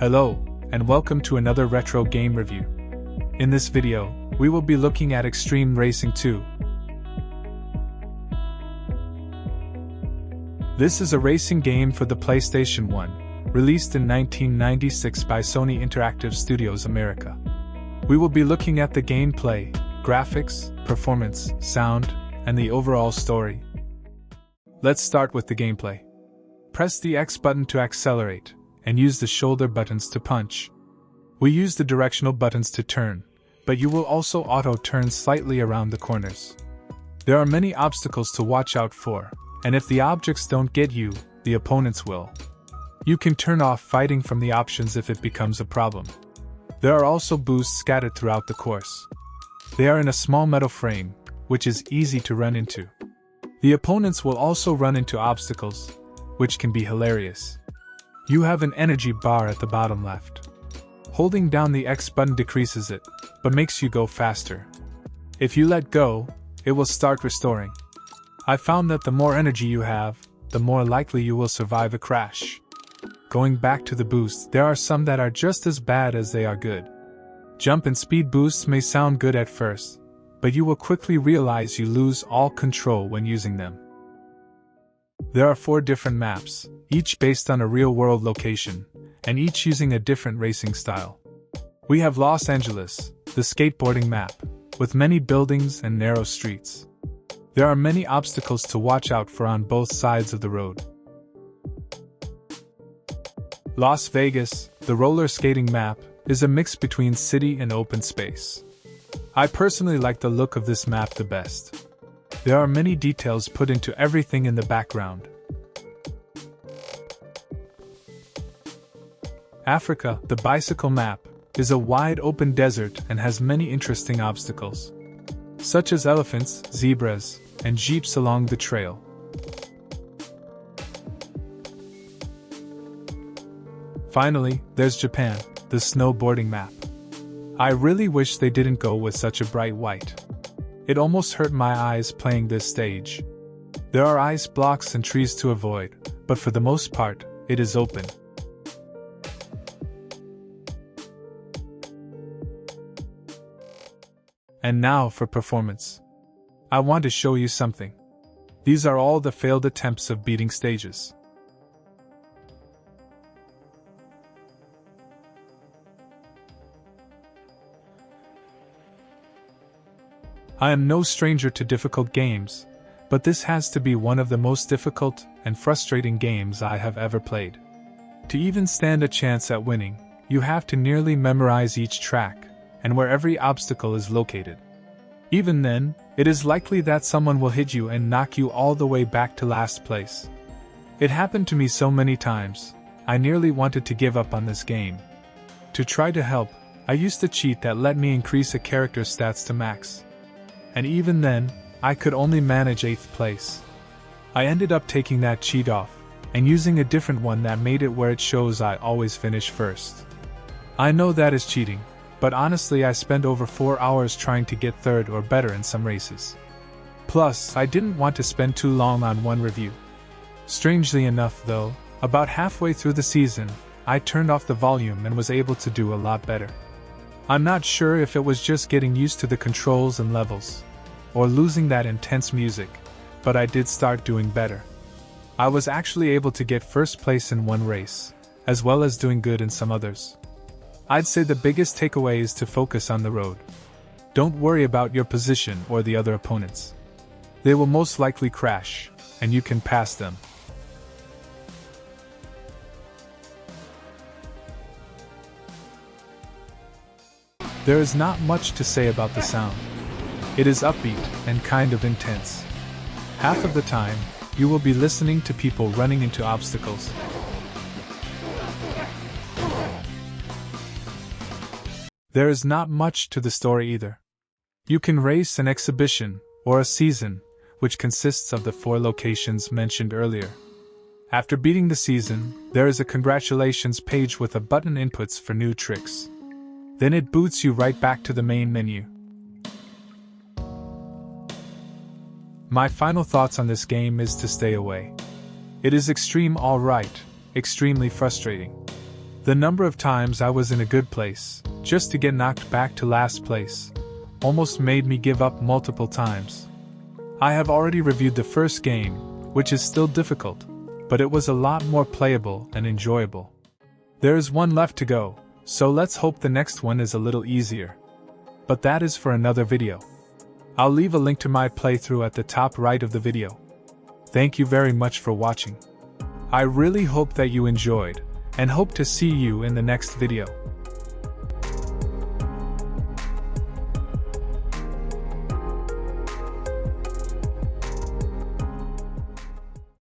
Hello, and welcome to another retro game review. In this video, we will be looking at Extreme Racing 2. This is a racing game for the PlayStation 1, released in 1996 by Sony Interactive Studios America. We will be looking at the gameplay, graphics, performance, sound, and the overall story. Let's start with the gameplay. Press the X button to accelerate, and use the shoulder buttons to punch. We use the directional buttons to turn, but you will also auto-turn slightly around the corners. There are many obstacles to watch out for, and if the objects don't get you, the opponents will. You can turn off fighting from the options if it becomes a problem. There are also boosts scattered throughout the course. They are in a small metal frame, which is easy to run into. The opponents will also run into obstacles, which can be hilarious. You have an energy bar at the bottom left. Holding down the X button decreases it, but makes you go faster. If you let go, it will start restoring. I found that the more energy you have, the more likely you will survive a crash. Going back to the boosts, there are some that are just as bad as they are good. Jump and speed boosts may sound good at first, but you will quickly realize you lose all control when using them. There are 4 different maps, each based on a real-world location, and each using a different racing style. We have Los Angeles, the skateboarding map, with many buildings and narrow streets. There are many obstacles to watch out for on both sides of the road. Las Vegas, the roller skating map, is a mix between city and open space. I personally like the look of this map the best. There are many details put into everything in the background. Africa, the bicycle map, is a wide open desert and has many interesting obstacles, such as elephants, zebras, and jeeps along the trail. Finally, there's Japan, the snowboarding map. I really wish they didn't go with such a bright white. It almost hurt my eyes playing this stage. There are ice blocks and trees to avoid, but for the most part, it is open. And now for performance. I want to show you something. These are all the failed attempts of beating stages. I am no stranger to difficult games, but this has to be one of the most difficult and frustrating games I have ever played. To even stand a chance at winning, you have to nearly memorize each track, and where every obstacle is located. Even then, it is likely that someone will hit you and knock you all the way back to last place. It happened to me so many times, I nearly wanted to give up on this game. To try to help, I used a cheat that let me increase a character's stats to max. And even then, I could only manage 8th place. I ended up taking that cheat off, and using a different one that made it where it shows I always finish first. I know that is cheating, but honestly I spent over 4 hours trying to get 3rd or better in some races. Plus, I didn't want to spend too long on one review. Strangely enough though, about halfway through the season, I turned off the volume and was able to do a lot better. I'm not sure if it was just getting used to the controls and levels, or losing that intense music, but I did start doing better. I was actually able to get first place in one race, as well as doing good in some others. I'd say the biggest takeaway is to focus on the road. Don't worry about your position or the other opponents. They will most likely crash, and you can pass them. There is not much to say about the sound. It is upbeat and kind of intense. Half of the time, you will be listening to people running into obstacles. There is not much to the story either. You can race an exhibition, or a season, which consists of the 4 locations mentioned earlier. After beating the season, there is a congratulations page with a button inputs for new tricks. Then it boots you right back to the main menu. My final thoughts on this game is to stay away. It is extreme alright, extremely frustrating. The number of times I was in a good place, just to get knocked back to last place, almost made me give up multiple times. I have already reviewed the first game, which is still difficult, but it was a lot more playable and enjoyable. There is one left to go, so let's hope the next one is a little easier. But that is for another video. I'll leave a link to my playthrough at the top right of the video. Thank you very much for watching. I really hope that you enjoyed, and hope to see you in the next video.